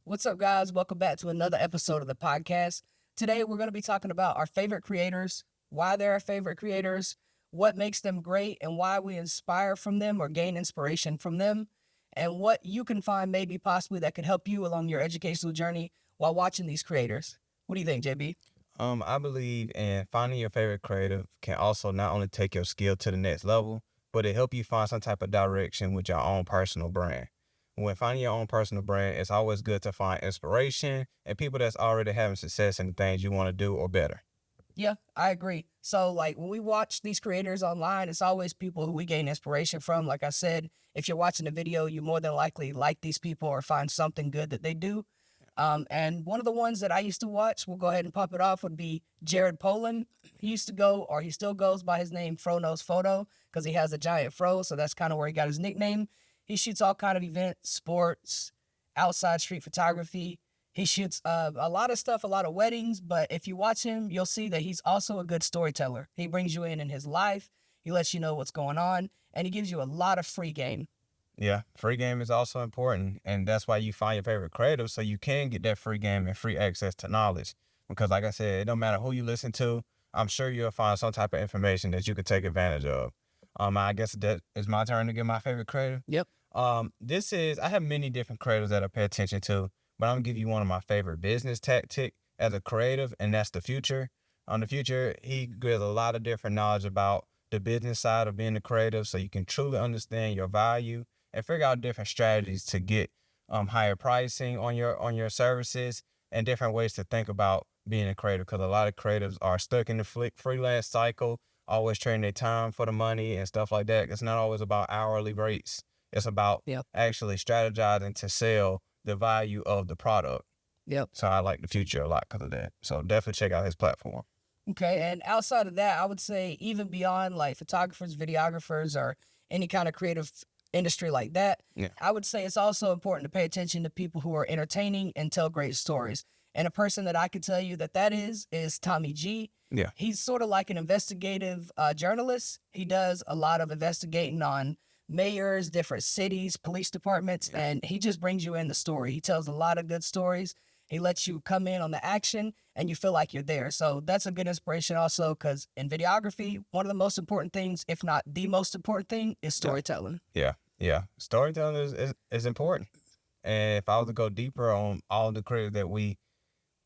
What's up, guys? Welcome back to another episode of the podcast. Today, we're going to be talking about our favorite creators, why they're our favorite creators, what makes them great, and why we inspire from them or gain inspiration from them, and what you can find maybe possibly that could help you along your educational journey while watching these creators. What do you think, JB? I believe in finding your favorite creative can also not only take your skill to the next level, but it help you find some type of direction with your own personal brand. When finding your own personal brand, it's always good to find inspiration and people that's already having success in the things you want to do or better. Yeah, I agree. So, when we watch these creators online, it's always people who we gain inspiration from. Like I said, if you're watching a video, you more than likely like these people or find something good that they do. And one of the ones that I used to watch, we'll go ahead and pop it off, would be Jared Polin. He used to go, or he still goes by his name, Fro Knows Photo, because he has a giant fro, so that's kind of where he got his nickname. He shoots all kind of events, sports, outside street photography. He shoots a lot of stuff, a lot of weddings, but if you watch him, you'll see that he's also a good storyteller. He brings you in his life, he lets you know what's going on, and he gives you a lot of free game. Yeah, free game is also important, and that's why you find your favorite creative so you can get that free game and free access to knowledge. Because like I said, it don't matter who you listen to, I'm sure you'll find some type of information that you can take advantage of. I guess that is my turn to get my favorite creative. Yep. I have many different creatives that I pay attention to, but I'm gonna give you one of my favorite business tactic as a creative, and that's the Futur. On the Futur, he gives a lot of different knowledge about the business side of being a creative, so you can truly understand your value and figure out different strategies to get higher pricing on your services and different ways to think about being a creative. Because a lot of creatives are stuck in the freelance cycle, always trading their time for the money and stuff like that. It's not always about hourly rates. It's about actually strategizing to sell the value of the product. Yep. So I like the Futur a lot because of that. So definitely check out his platform. Okay, and outside of that, I would say even beyond like photographers, videographers, or any kind of creative industry like that, I would say it's also important to pay attention to people who are entertaining and tell great stories. And a person that I could tell you that is Tommy G. Yeah. He's sort of like an investigative journalist. He does a lot of investigating on mayors, different cities, police departments, and he just brings you in the story. He tells a lot of good stories. He lets you come in on the action and you feel like you're there. So that's a good inspiration also, because in videography, one of the most important things, if not the most important thing, is storytelling. Yeah. Storytelling is important. And if I was to go deeper on all the creators that we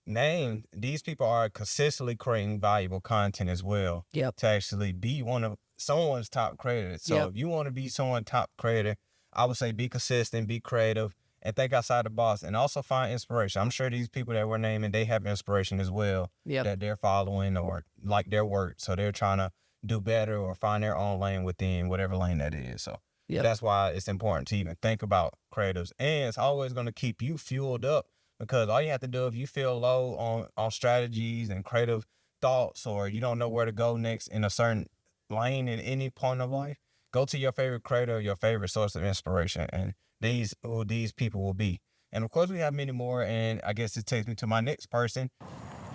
named, these people are consistently creating valuable content as well. Yep. To actually be one of someone's top creators. So if you want to be someone's top creator, I would say be consistent, be creative, and think outside the box, and also find inspiration. I'm sure these people that we're naming, they have inspiration as well that they're following or like their work. So they're trying to do better or find their own lane within whatever lane that is. So that's why it's important to even think about creatives. And it's always going to keep you fueled up, because all you have to do if you feel low on strategies and creative thoughts, or you don't know where to go next in a certain lane in any point of life, go to your favorite creator, your favorite source of inspiration, and these people will be. And of course, we have many more, and I guess it takes me to my next person.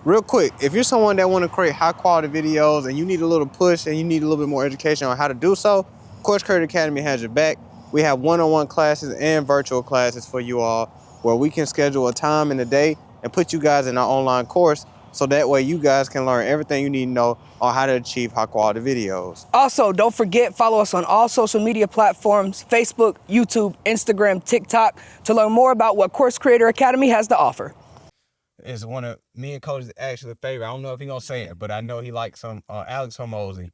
Real quick, if you're someone that want to create high quality videos and you need a little push and you need a little bit more education on how to do so, of course, Creator Academy has your back. We have one-on-one classes and virtual classes for you all, where we can schedule a time in the day and put you guys in our online course, so that way you guys can learn everything you need to know on how to achieve high quality videos. Also, don't forget, follow us on all social media platforms, Facebook, YouTube, Instagram, TikTok, to learn more about what Course Creator Academy has to offer. It's one of me and Coach's actually favorite. I don't know if he's going to say it, but I know he likes some Alex Hormozi.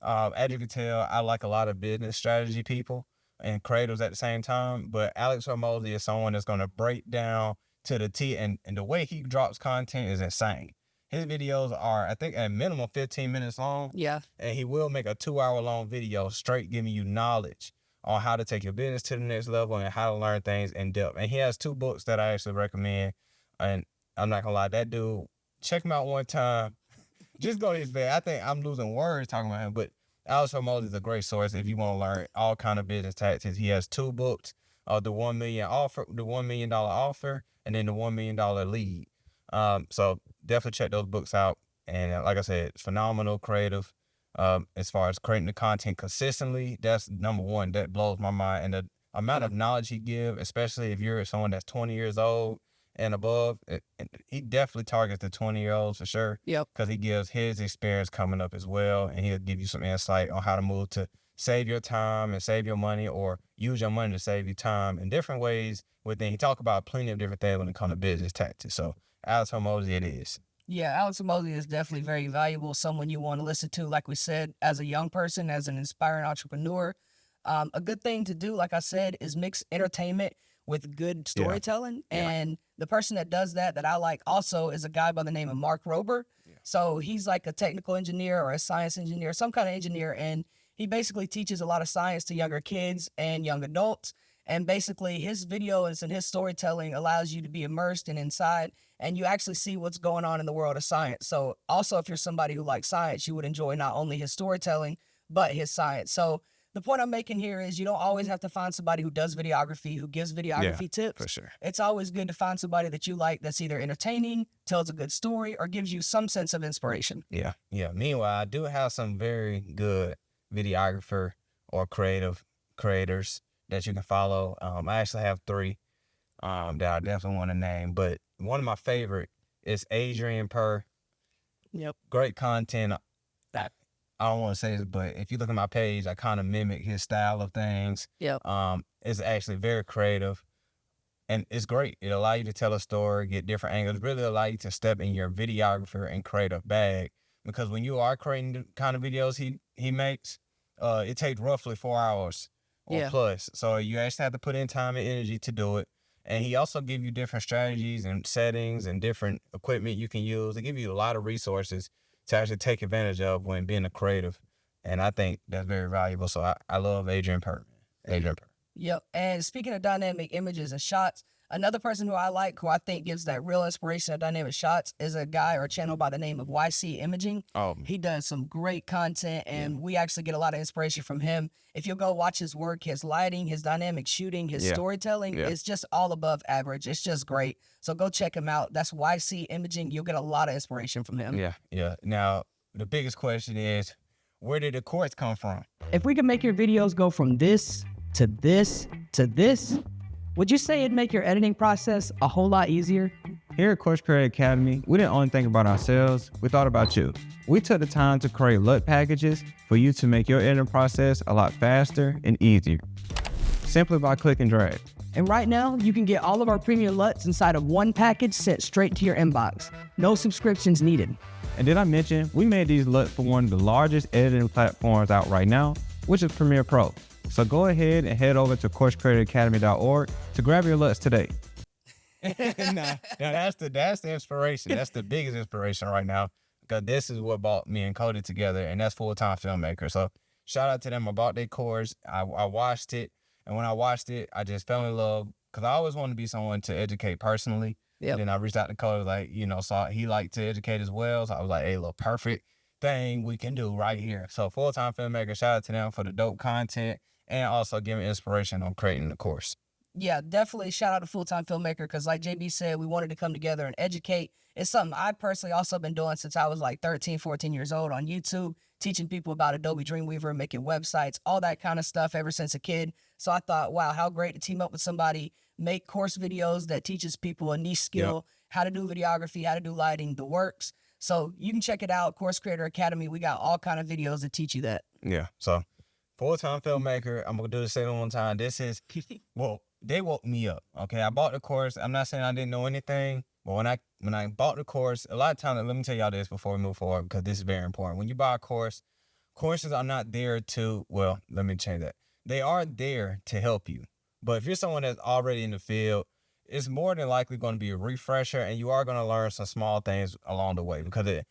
As you can tell, I like a lot of business strategy people and creators at the same time, but Alex Hormozi is someone that's going to break down to the T, and the way he drops content is insane. His videos are, I think, at minimum 15 minutes long. Yeah. And he will make a 2-hour-long video straight giving you knowledge on how to take your business to the next level and how to learn things in depth. And he has 2 books that I actually recommend. And I'm not going to lie, that dude, check him out one time. Just go to his bed. I think I'm losing words talking about him, but Alex Hormozi is a great source if you want to learn all kind of business tactics. He has 2 books, the $1 million offer, and then the $1 million lead. So definitely check those books out. And like I said, it's phenomenal, creative. As far as creating the content consistently, that's number one. That blows my mind. And the amount of knowledge he gives, especially if you're someone that's 20 years old and above. He definitely targets the 20-year-olds for sure. Yep. Because he gives his experience coming up as well, and he'll give you some insight on how to move to save your time and save your money, or use your money to save you time in different ways. He talk about plenty of different things when it comes to business tactics. So Alex Hormozi it is. Yeah, Alex Mullen is definitely very valuable, someone you want to listen to, like we said, as a young person, as an inspiring entrepreneur. A good thing to do, like I said, is mix entertainment with good storytelling. Yeah. And the person that does that I like also is a guy by the name of Mark Rober. Yeah. So he's like a technical engineer or a science engineer, some kind of engineer. And he basically teaches a lot of science to younger kids and young adults. And basically his videos and his storytelling allows you to be immersed and inside, and you actually see what's going on in the world of science. So also, if you're somebody who likes science, you would enjoy not only his storytelling, but his science. So the point I'm making here is you don't always have to find somebody who does videography, who gives videography tips. For sure. It's always good to find somebody that you like that's either entertaining, tells a good story, or gives you some sense of inspiration. Yeah. Meanwhile, I do have some very good videographer or creators that you can follow. I actually have 3 that I definitely want to name, but one of my favorite is Adrian Per. Yep. Great content. I don't want to say this, but if you look at my page, I kind of mimic his style of things. Yep. It's actually very creative, and it's great. It allows you to tell a story, get different angles, really allow you to step in your videographer and creative bag, because when you are creating the kind of videos he makes, it takes roughly 4 hours or plus. So you actually have to put in time and energy to do it. And he also give you different strategies and settings and different equipment you can use. They give you a lot of resources to actually take advantage of when being a creative. And I think that's very valuable. So I love Adrian Per. Yep. And speaking of dynamic images and shots, another person who I like, who I think gives that real inspiration of dynamic shots, is a guy or a channel by the name of YCimaging. Oh. He does some great content, and we actually get a lot of inspiration from him. If you'll go watch his work, his lighting, his dynamic shooting, his storytelling, it's just all above average. It's just great. So go check him out. That's YCimaging. You'll get a lot of inspiration from him. Yeah. Now, the biggest question is, where did the quartz come from? If we could make your videos go from this to this to this, would you say it'd make your editing process a whole lot easier? Here at Course Creator Academy, we didn't only think about ourselves, we thought about you. We took the time to create LUT packages for you to make your editing process a lot faster and easier, simply by click and drag. And right now, you can get all of our premium LUTs inside of one package sent straight to your inbox. No subscriptions needed. And did I mention, we made these LUTs for one of the largest editing platforms out right now, which is Premiere Pro. So go ahead and head over to CourseCreatorAcademy.org to grab your LUTs today. Now that's the inspiration. That's the biggest inspiration right now, because this is what brought me and Cody together, and that's Full-Time Filmmaker. So shout out to them. I bought their course. I watched it, and when I watched it, I just fell in love, because I always wanted to be someone to educate personally. Yep. And then I reached out to Cody, like, so he liked to educate as well. So I was like, hey, look, perfect thing we can do right here. So Full-Time Filmmaker, shout out to them for the dope content and also giving inspiration on creating the course. Yeah, definitely shout out to Full-Time Filmmaker, because like JB said, we wanted to come together and educate. It's something I personally also been doing since I was like 13, 14 years old on YouTube, teaching people about Adobe Dreamweaver, making websites, all that kind of stuff ever since a kid. So I thought, wow, how great to team up with somebody, make course videos that teaches people a niche skill, how to do videography, how to do lighting, the works. So you can check it out, Course Creator Academy. We got all kind of videos that teach you that. Yeah, so Full-Time Filmmaker, I'm going to do the same one time. This is, well, they woke me up, okay? I bought the course. I'm not saying I didn't know anything, but when I bought the course, a lot of times, let me tell y'all this before we move forward, because this is very important. When you buy a course, courses are not there to, well, let me change that. They are there to help you. But if you're someone that's already in the field, it's more than likely going to be a refresher, and you are going to learn some small things along the way, because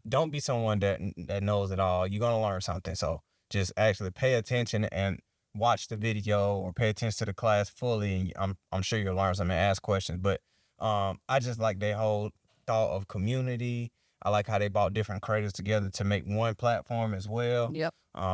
don't be someone that knows it all. You're going to learn something. So just actually pay attention and watch the video, or pay attention to the class fully, and I'm sure you'll learn something and ask questions. But I just like their whole thought of community. I like how they brought different creators together to make one platform as well. Yep.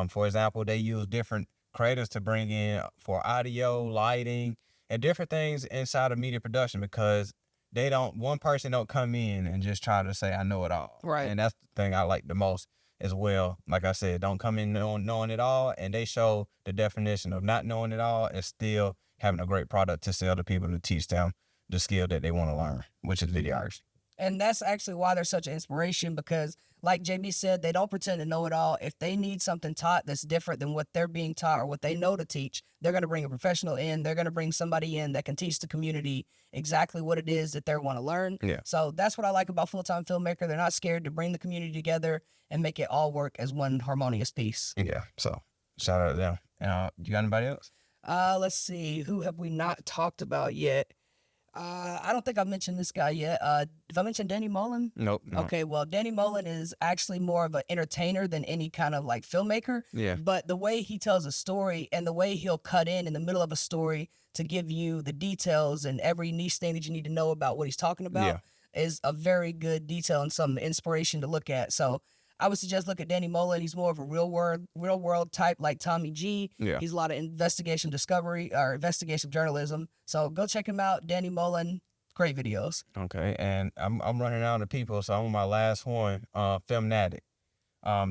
For example, they use different creators to bring in for audio, lighting, and different things inside of media production, because one person don't come in and just try to say, I know it all. Right. And that's the thing I like the most as well. Like I said, don't come in knowing it all, and they show the definition of not knowing it all and still having a great product to sell to people, to teach them the skill that they want to learn, which is videography. And that's actually why they're such an inspiration, because like JB said, they don't pretend to know it all. If they need something taught that's different than what they're being taught or what they know to teach, they're going to bring a professional in. They're going to bring somebody in that can teach the community exactly what it is that they want to learn. Yeah. So that's what I like about Full-Time Filmmaker. They're not scared to bring the community together and make it all work as one harmonious piece. Yeah. So shout out to them. You got anybody else? Let's see. Who have we not talked about yet? I don't think I've mentioned this guy yet. If I mentioned Danny Mullen? Nope. No. Okay, well, Danny Mullen is actually more of an entertainer than any kind of like filmmaker. Yeah. But the way he tells a story and the way he'll cut in the middle of a story to give you the details and every niche thing that you need to know about what he's talking about is a very good detail and some inspiration to look at. So I would suggest look at Danny Mullen. He's more of a real world type like Tommy G. Yeah. He's a lot of investigation discovery or investigative journalism. So go check him out, Danny Mullen. Great videos. Okay, and I'm running out of people, so I'm on my last one. Filmnatix.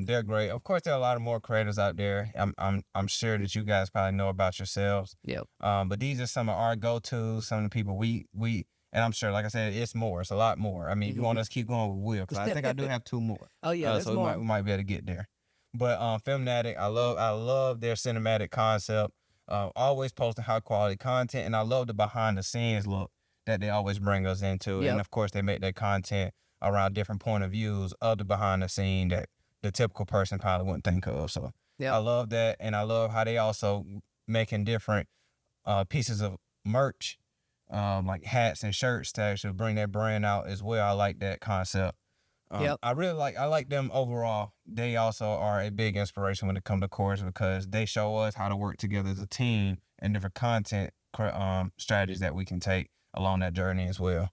They're great. Of course, there are a lot of more creators out there. I'm sure that you guys probably know about yourselves. Yep. But these are some of our go-tos. Some of the people we. And I'm sure, like I said, it's more. It's a lot more. I mean, if you want us to keep going with Will, because I think I do have 2 more. Oh yeah, there's so more. we might be able to get there. But Filmnatix, I love their cinematic concept. Always posting high quality content, and I love the behind the scenes look that they always bring us into. Yep. And of course, they make their content around different point of views of the behind the scene that the typical person probably wouldn't think of. So Yep. I love that, and I love how they also making different pieces of merch. Like hats and shirts to actually bring their brand out as well. I like that concept. Yep. I like them overall. They also are a big inspiration when it comes to course because they show us how to work together as a team and different content strategies that we can take along that journey as well.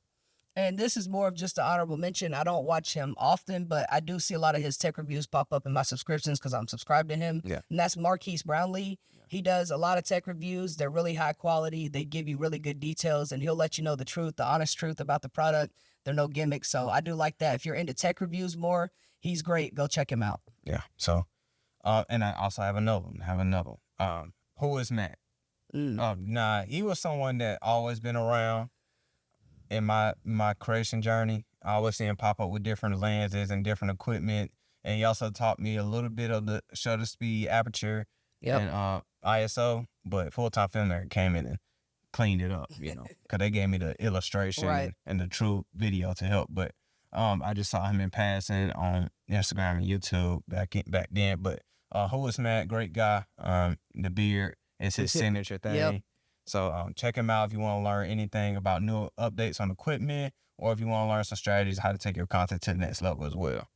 And this is more of just an honorable mention. I don't watch him often, but I do see a lot of his tech reviews pop up in my subscriptions because I'm subscribed to him. Yeah. And that's Marques Brownlee. He does a lot of tech reviews. They're really high quality. They give you really good details, and he'll let you know the truth, the honest truth about the product. They're no gimmicks. So I do like that. If you're into tech reviews more, he's great. Go check him out. Yeah. So, and I also have another one. WhoIsMatt. Nah, he was someone that always been around in my creation journey. I always see him pop up with different lenses and different equipment. And he also taught me a little bit of the shutter speed, aperture, and ISO. But Full-Time Filmmaker came in and cleaned it up, because they gave me the illustration and the true video to help. But I just saw him in passing on Instagram and YouTube back then. But WhoIsMatt, great guy. The beard is his signature thing. Yep. So check him out if you want to learn anything about new updates on equipment, or if you want to learn some strategies how to take your content to the next level as well.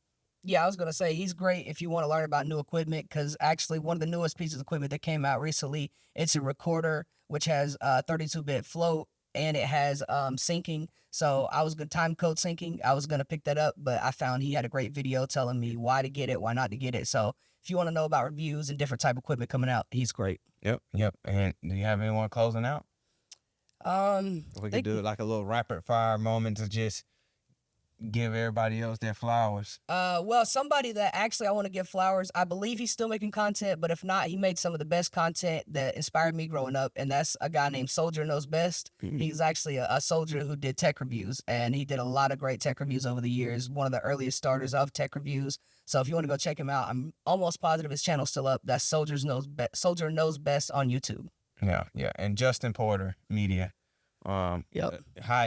Yeah, I was going to say he's great if you want to learn about new equipment, because actually one of the newest pieces of equipment that came out recently, it's a recorder which has 32-bit float and it has syncing. So I was going to time code syncing. I was going to pick that up, but I found he had a great video telling me why to get it, why not to get it. So if you want to know about reviews and different type of equipment coming out, he's great. Yep. And do you have anyone closing out? We could do like a little rapid fire moment to just give everybody else their flowers. Well, somebody that actually I want to give flowers. I believe he's still making content, but if not, he made some of the best content that inspired me growing up, and that's a guy named Soldier Knows Best. Mm-hmm. He's actually a soldier who did tech reviews, and he did a lot of great tech reviews over the years. One of the earliest starters of tech reviews. So if you want to go check him out, I'm almost positive his channel's still up. That's Soldier Knows Best on YouTube. Yeah. And Justin Porter Media. High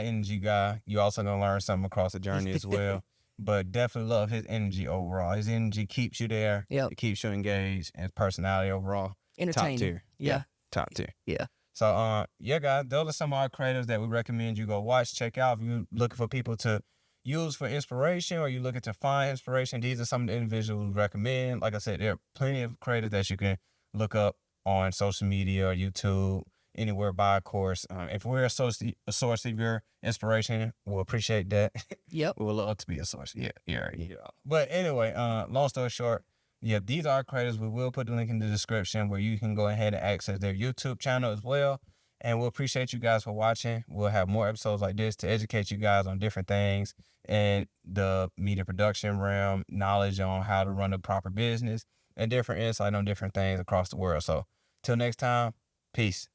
energy guy. You also gonna learn something across the journey as well. But definitely love his energy overall. His energy keeps you there. Yep. It keeps you engaged, and his personality overall Entertaining. top tier. Yeah. Top tier. Yeah. So guys, those are some of our creators that we recommend you go watch, check out. If you're looking for people to use for inspiration, or you're looking to find inspiration, these are some of the individuals we recommend. Like I said, there are plenty of creators that you can look up on social media or YouTube, anywhere by a course. If we're a source of your inspiration, we'll appreciate that. Yep. We would love to be a source. Yeah. But anyway, long story short, these are our creators. We will put the link in the description where you can go ahead and access their YouTube channel as well. And we'll appreciate you guys for watching. We'll have more episodes like this to educate you guys on different things in the media production realm, knowledge on how to run a proper business, and different insight on different things across the world. So till next time, peace.